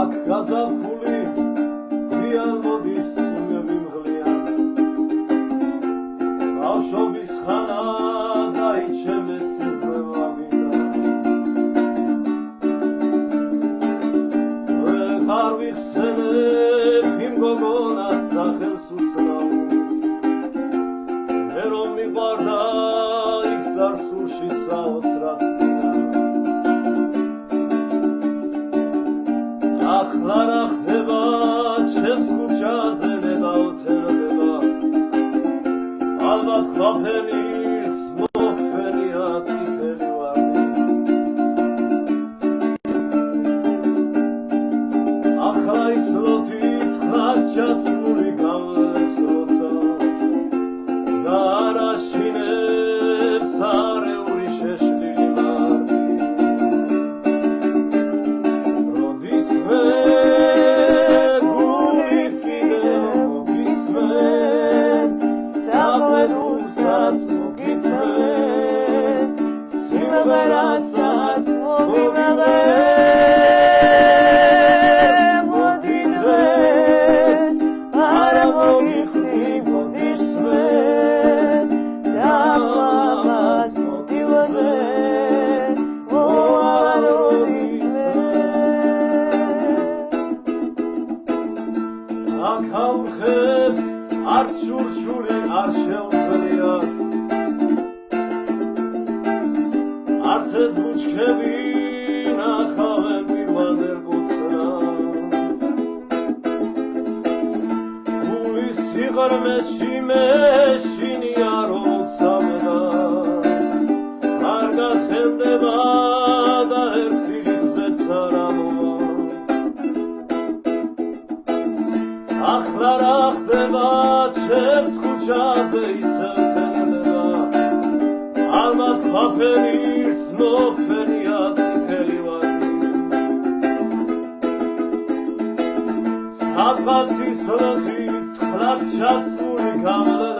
აქ გაზაფხული გვიან მოდის წუნები მღლიან ბავშვობის ხანა დაიჩემეს სიზღვრება მინდა არ ვიხსენებ იმ გოგონას სახელს უცნაურს მე რომ მიყვარდა იქ ზარსულში საოცრად ახლა რა ხდება ჩემს ქუჩაზე ნებავთერდება ალბათ ყოფილის მოფენია წითელი ვარდი ახლა ის ლოთით ხლაჩაცმული გავლებს როცავს და არაშინებს არეული შეშლილი მარდი აქაურხებს არც შურჩული არ შეუძლიათ არც ეს ბუჩქები ნახავენ პირვანდელ კუცნას გულის სიღრმეში მეშინია როცავდა არ გახენდება და ერთხილიც არა ახლა რა ხდება ჩემს ქუჩაზე ისევ ფენდება ალბათ ყოფილის მოფენია წითელი ვარდი სადღაც ის ლოთით თხლად ჩაცმული გამლა